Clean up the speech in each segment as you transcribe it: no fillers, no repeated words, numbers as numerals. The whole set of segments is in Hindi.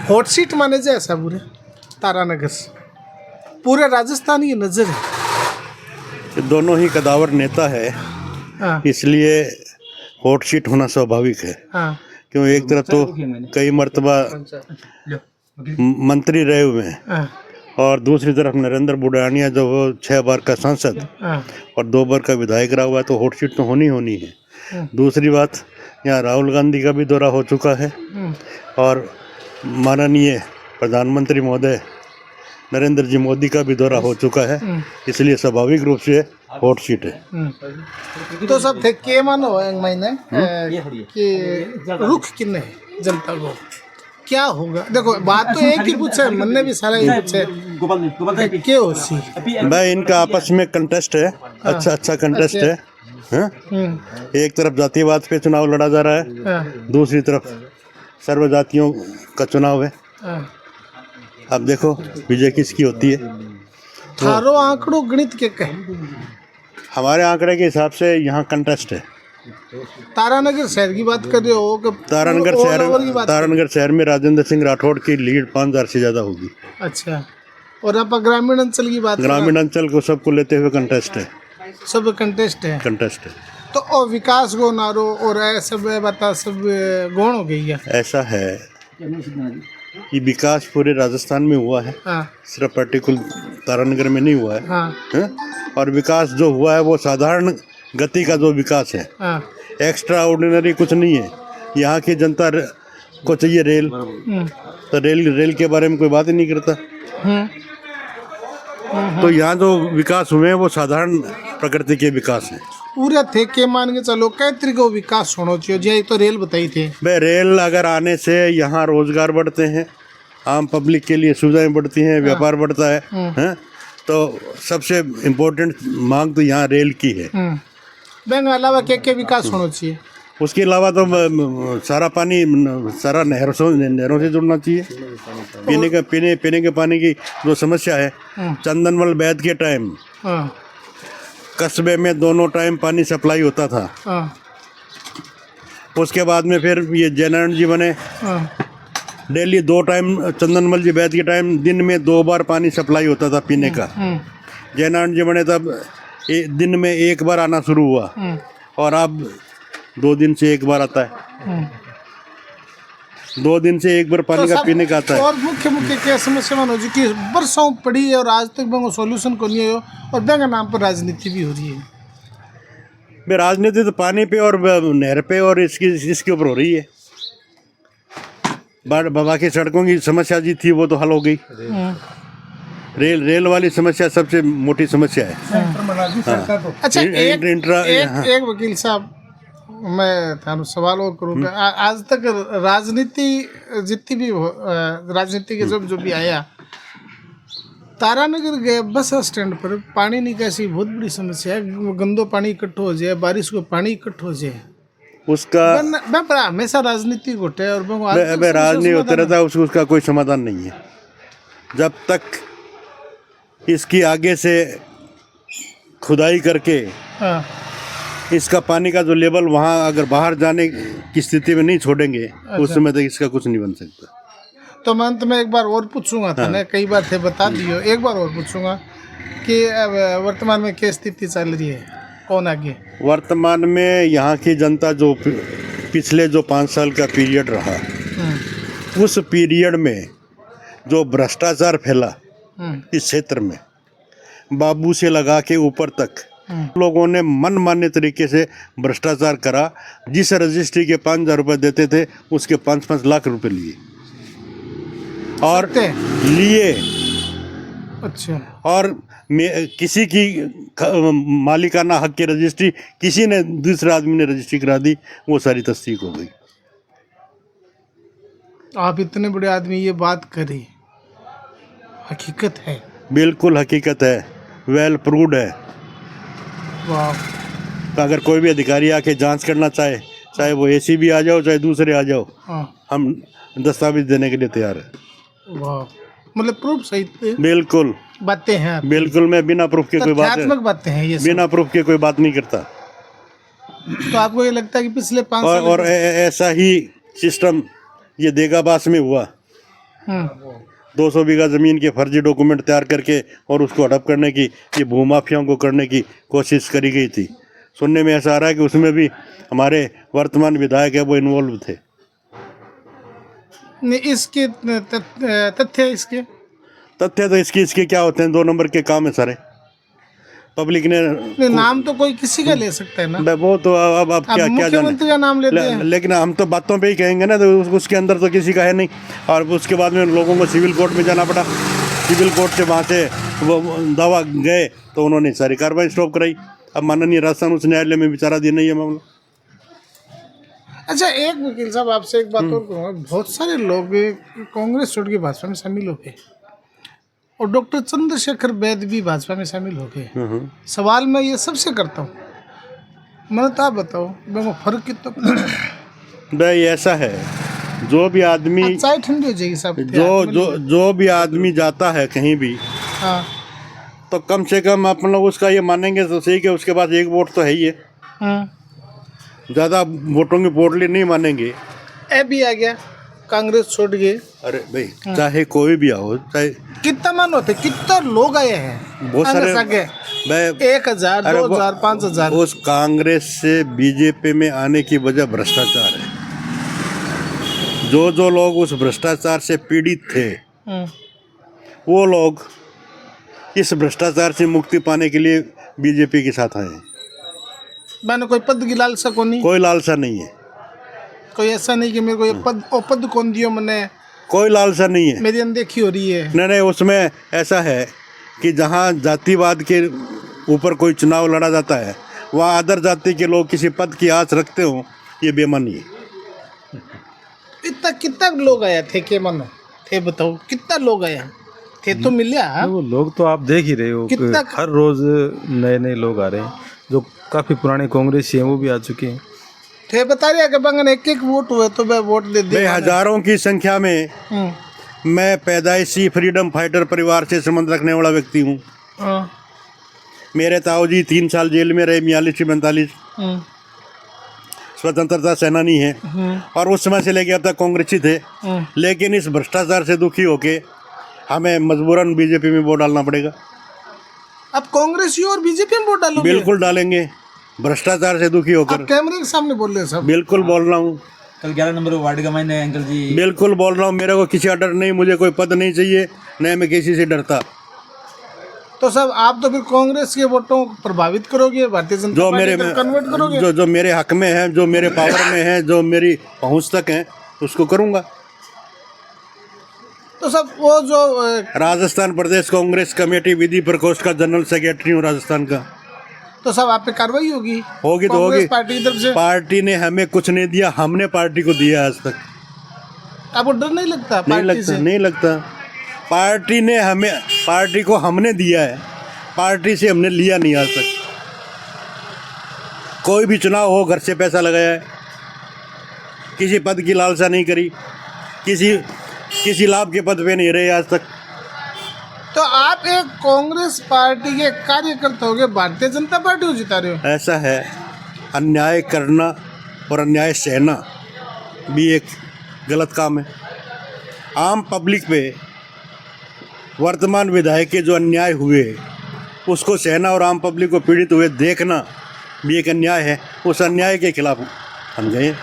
हॉट सीट माने जाए ऐसा पूरे तारानगर से, पूरे राजस्थान की नज़र है। ये दोनों ही कदावर नेता है, हाँ इसलिए हॉट सीट होना स्वाभाविक है। हाँ क्यों, एक तरफ तो कई मर्तबा मंत्री रहे हुए हैं हाँ और दूसरी तरफ नरेंद्र बुढ़ानिया जो वो 6 बार का सांसद हाँ और 2 बार का विधायक रहा हुआ है, तो हॉट सीट तो होनी होनी है। दूसरी बात, यहाँ राहुल गांधी का भी दौरा हो चुका है और माननीय प्रधानमंत्री महोदय नरेंद्र जी मोदी का भी दौरा हो चुका है, इसलिए स्वाभाविक रूप से हॉट सीट है। तो सब थे के मानो एक महीने कि रुख किन्ने है जनता को क्या होगा। देखो बात तो एक ही पूछे, मन ने भी सारा ही पूछे क्या हो सी भाई, इनका आपस में कंटेस्ट है, अच्छा कंटेस्ट है। हाँ? एक तरफ जातिवाद पे चुनाव लड़ा जा रहा है, दूसरी तरफ सर्व जातियों का चुनाव है। अब देखो विजय किसकी होती है। थारो आंकड़ो गणित के कहे, हमारे आंकड़े के हिसाब से यहाँ कंटेस्ट है। तारानगर शहर की बात कर रहे हो कि तारानगर शहर में राजेंद्र सिंह राठौड़ की लीड 5000 से ज़्यादा होगी। अच्छा, और आप ग्रामीण अंचल की बात, ग्रामीण अंचल को सबको लेते हुए कंटेस्ट है, सब कंटेस्ट है। तो और विकास गो नारो और सब बता सब गौण हो गई है। ऐसा है कि विकास पूरे राजस्थान में हुआ है, सिर्फ पर्टिकुलर तारानगर में नहीं हुआ है। और विकास जो हुआ है वो साधारण गति का जो विकास है, एक्स्ट्रा ऑर्डिनरी कुछ नहीं है। यहाँ की जनता को चाहिए रेल, तो रेल के बारे में कोई बात ही नहीं करता। तो यहाँ जो विकास हुए हैं वो साधारण प्रकृति के विकास हैं। पूरे थे के मान के चलो कई तरीके का विकास होना चाहिए, जो तो रेल बताई थे भाई। रेल अगर आने से यहाँ रोजगार बढ़ते हैं, आम पब्लिक के लिए सुविधाएं बढ़ती हैं, व्यापार बढ़ता है, तो सबसे इम्पोर्टेंट मांग तो यहाँ रेल की है। बैंक अलावा क्या विकास होना चाहिए? उसके अलावा तो सारा पानी सारा नहरों से जुड़ना चाहिए। पीने के पानी की जो समस्या है, चंदनमल बैद के टाइम कस्बे में दोनों टाइम पानी सप्लाई होता था। उसके बाद में फिर ये जयनारायण जी बने, डेली 2 टाइम, चंदनमल जी बैद के टाइम दिन में 2 बार पानी सप्लाई होता था पीने का। जयनारायण जी बने तब दिन में 1 बार आना शुरू हुआ और अब 2 दिन से 1 बार आता है। 2 दिन से 1 बार पानी का पीने का आता है। और मुख्य क्या समस्या मानो जी कि बरसों पड़ी है और आज तक बैंक सॉल्यूशन को नहीं है, और बैंक नाम पर राजनीति भी हो रही है। राजनीति तो पानी पे और नहर पे और इसके ऊपर हो रही है। बाकी सड़कों की समस्या जी थी वो तो हल हो गई। रेल वाली समस्या सबसे मोटी समस्या है। अच्छा, एक वकील साहब, मैं थानू सवाल और करूँगा। आज तक राजनीति जितनी भी राजनीति के जो भी आया, तारानगर गए बस स्टैंड पर पानी निकासी बहुत बड़ी समस्या है। गंदो पानी इकट्ठो हो जाए, बारिश को पानी इकट्ठो हो जाए, उसका हमेशा राजनीति घोटे और राजनीति होता रहता, उसका कोई समाधान नहीं है। जब तक इसकी आगे से खुदाई करके इसका पानी का जो लेवल वहाँ अगर बाहर जाने की स्थिति में नहीं छोड़ेंगे, उस समय तक इसका कुछ नहीं बन सकता। तो मैं अंत में एक बार और पूछूंगा था ना, कई बार थे बता दियो, एक बार और पूछूंगा कि वर्तमान में क्या स्थिति चल रही है, कौन आगे? वर्तमान में यहाँ की जनता जो पिछले जो 5 साल का पीरियड रहा, उस पीरियड में जो भ्रष्टाचार फैला इस क्षेत्र में, बाबू से लगा के ऊपर तक लोगों ने मनमाने तरीके से भ्रष्टाचार करा। जिस रजिस्ट्री के 5000 रुपये देते थे, उसके 5-5 लाख रुपए लिए और लिए। अच्छा, और किसी की मालिकाना हक की रजिस्ट्री किसी ने, दूसरे आदमी ने रजिस्ट्री करा दी, वो सारी तस्दीक हो गई। आप इतने बड़े आदमी ये बात करें, हकीकत है? बिल्कुल हकीकत है, वेल प्रूव्ड है। तो अगर कोई भी अधिकारी आके जांच करना चाहे वो एसीबी आ जाओ, चाहे दूसरे आ जाओ, हम दस्तावेज देने के लिए तैयार है। वाह, मतलब प्रूफ सहित बिल्कुल बातें हैं। बिल्कुल, मैं बिना प्रूफ के कोई बातें हैं ये, बिना प्रूफ के कोई बात नहीं करता। तो आपको ये लगता है कि पिछले 5 साल और ऐसा ही सिस्टम ये देगाबास में हुआ, 200 बीघा जमीन के फर्जी डॉक्यूमेंट तैयार करके और उसको हड़प करने की, ये भूमाफियाओं को करने की कोशिश करी गई थी। सुनने में ऐसा आ रहा है कि उसमें भी हमारे वर्तमान विधायक है वो इन्वॉल्व थे। नहीं, इसके तथ्य इसके तथ्य तो इसके क्या होते हैं, 2 नंबर के काम है सारे। पब्लिक ने नहीं, नाम तो कोई किसी का ले सकता है ना, वो तो अब क्या मुख्यमंत्री का नाम लेते हैं। लेकिन हम तो बातों पे ही कहेंगे ना, तो उसके अंदर तो किसी का है नहीं। और उसके बाद में लोगों को सिविल कोर्ट में जाना पड़ा, सिविल कोर्ट से वहाँ से वो दावा गए तो उन्होंने सारी कार्रवाई स्टॉप कराई। अब माननीय राजस्थान उच्च न्यायालय में विचारा दिन नहीं है मामला। अच्छा, एक वकील साहब आपसे एक बात और कहूँगा, बहुत सारे लोग कांग्रेस छोड़ के भाजपा में शामिल हो गए और डॉक्टर चंद्रशेखर वैद्य भी भाजपा में शामिल हो गए। सवाल मैं ये सबसे करता हूँ, मैंने तो आप बताओ दोनों फर्क कितना? भाई ऐसा है, जो भी आदमी चाय ठंडी हो जाएगी साहब, जो भी आदमी जाता है कहीं भी, हाँ, तो कम से कम अपन लोग उसका ये मानेंगे तो सही कि उसके पास एक वोट तो है ही है। ज़्यादा वोटों की पोटली नहीं मानेंगे। भी आ गया, कांग्रेस छोड़ गए। अरे भाई चाहे कोई भी आओ, चाहे कितना मन होते, कितना लोग आए हैं, बहुत सारे, 1000, 2000, 5000। उस कांग्रेस से बीजेपी में आने की वजह भ्रष्टाचार है। जो लोग उस भ्रष्टाचार से पीड़ित थे, वो लोग इस भ्रष्टाचार से मुक्ति पाने के लिए बीजेपी के साथ आए। मैंने कोई पद की लालसा को नहीं, कोई लालसा नहीं है, कोई ऐसा नहीं कि मेरे को ये पद कौन दियो, मैंने कोई लालसा नहीं है, मेरी अनदेखी हो रही है। नहीं, उसमें ऐसा है कि जहाँ जातिवाद के ऊपर कोई चुनाव लड़ा जाता है, वहाँ अदर जाति के लोग किसी पद की आस रखते हो, ये बेमानी है। इतना कितना लोग आया थे, के मन थे बताओ, कितना लोग आया थे तो मिला? वो लोग तो आप देख ही रहे हो, हर रोज नए नए लोग आ रहे हैं। जो काफी पुराने कांग्रेसी हैं वो भी आ चुके हैं। थे बता रहे कि बंगन एक वोट हुए तो मैं वोट दे दिया। हजारों की संख्या में मैं पैदाइशी फ्रीडम फाइटर परिवार से संबंध रखने वाला व्यक्ति हूँ। मेरे ताऊजी 3 साल जेल में रहे, 42-45, स्वतंत्रता सेनानी है और उस समय से लेके अब तक कांग्रेसी थे। लेकिन इस भ्रष्टाचार से दुखी होके हमें मजबूरन बीजेपी में वोट डालना पड़ेगा। अब कांग्रेसी और बीजेपी में वोट डालोगे? बिल्कुल डालेंगे, भ्रष्टाचार से दुखी होकर। कैमरे के सामने बोल रहे हैं सब? बिल्कुल बोल रहा हूँ। कल 11 नंबर वार्ड का मैंने अंकल जी बिल्कुल बोल रहा हूँ। मेरे को किसी का डर नहीं, मुझे कोई पद नहीं चाहिए, न मैं किसी से डरता। तो सब आप तो फिर कांग्रेस के वोटों को प्रभावित करोगे, भारतीय जनता पार्टी को कन्वर्ट करोगे? जो मेरे हक में है, जो मेरे पावर में है, जो मेरी पहुँच तक है, उसको करूँगा। तो सब वो जो राजस्थान प्रदेश कांग्रेस कमेटी विधि प्रकोष्ठ का जनरल सेक्रेटरी हूँ राजस्थान का। तो सब आप पे कार्रवाई होगी? होगी तो होगी। पार्टी की तरफ से? पार्टी ने हमें कुछ नहीं दिया, हमने पार्टी को दिया आज तक। आपको डर नहीं लगता? नहीं लगता। पार्टी को हमने दिया है, पार्टी से हमने लिया नहीं आज तक। कोई भी चुनाव हो, घर से पैसा लगाया है, किसी पद की लालसा नहीं करी, किसी लाभ के पद पे नहीं रहे आज तक। तो आप एक कांग्रेस पार्टी के कार्यकर्ता हो गए, भारतीय जनता पार्टी को जिता रहे हो? ऐसा है, अन्याय करना और अन्याय सहना भी एक गलत काम है। आम पब्लिक पे वर्तमान विधायक के जो अन्याय हुए उसको सहना और आम पब्लिक को पीड़ित हुए देखना भी एक अन्याय है। उस अन्याय के खिलाफ हम गए।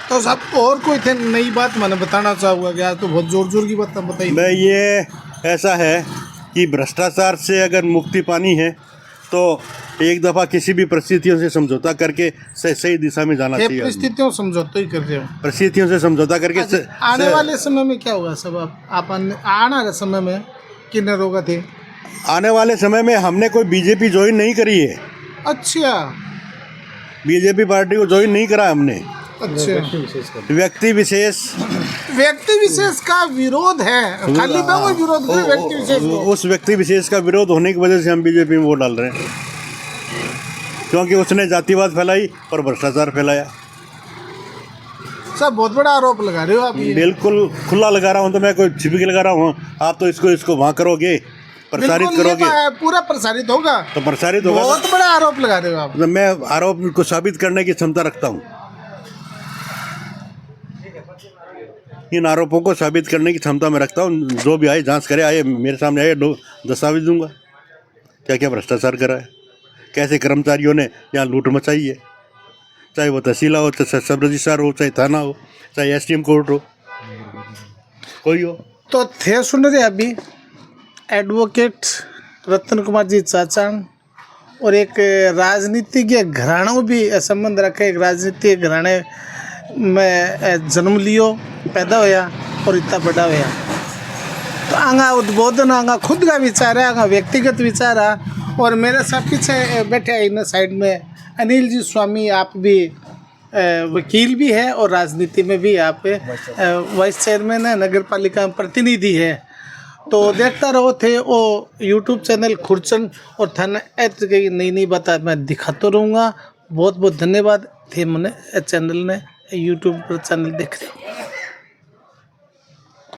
तो सब और कोई थे नई बात मैंने बताना चाहूँगा कि आज तो बहुत जोर की बात बताइए। मैं ये ऐसा है कि भ्रष्टाचार से अगर मुक्ति पानी है तो एक दफ़ा किसी भी परिस्थितियों से समझौता करके सही दिशा में जाना चाहिए। परिस्थितियों समझौता ही कर रहे हो? परिस्थितियों से समझौता करके आने वाले समय में क्या होगा सब? आप आने वाले समय में कितने लोग थे? आने वाले समय में हमने कोई बीजेपी ज्वाइन नहीं करी है। अच्छा, बीजेपी पार्टी को ज्वाइन नहीं करा हमने। अच्छा, व्यक्ति विशेष का विरोध है, खाली विरोध कर व्यक्ति विशेष को। उस व्यक्ति विशेष का विरोध होने की वजह से हम बीजेपी में वोट डाल रहे हैं, क्योंकि उसने जातिवाद फैलाई और भ्रष्टाचार फैलाया। सब बहुत बड़ा आरोप लगा रहे हो आप। बिल्कुल खुला लगा रहा हूँ, तो मैं कोई छिप के लगा रहा हूँ? आप तो इसको वहाँ करोगे, प्रसारित करोगे, पूरा प्रसारित होगा तो प्रसारित होगा। बहुत बड़ा आरोप लगा रहे हो आप। मैं आरोप को साबित करने की क्षमता रखता हूँ। इन आरोपों को साबित करने की क्षमता मैं रखता हूँ। जो भी आए जांच करे, आए मेरे सामने आए, दस्तावेज दूंगा क्या क्या भ्रष्टाचार करा है, कैसे कर्मचारियों ने यहाँ लूट मचाई है, चाहे वो तहसीला हो, चाहे सब रजिस्ट्रार हो, चाहे थाना हो, चाहे SDM कोर्ट हो, कोई हो। तो थे सुन रहे अभी एडवोकेट रतन कुमार जी चाचान और एक राजनीतिज्ञ घरानों भी संबंध रखे। एक राजनीतिक घराने में जन्म लियो, पैदा होया और इतना बड़ा होया। तो आंगा उद्बोधन, आंगा खुद का विचार है, आंगा व्यक्तिगत विचार है। और मेरे साथ पीछे बैठे इन साइड में अनिल जी स्वामी, आप भी वकील भी है और राजनीति में भी आप वाइस चेयरमैन है, नगर पालिका में प्रतिनिधि है। तो देखता रहो थे वो यूट्यूब चैनल खुरचन और थाना ऐत की नई नई बात मैं दिखाता रहूँगा। बहुत बहुत धन्यवाद थे मैंने चैनल ने यूट्यूब पर चैनल देख रहे हो।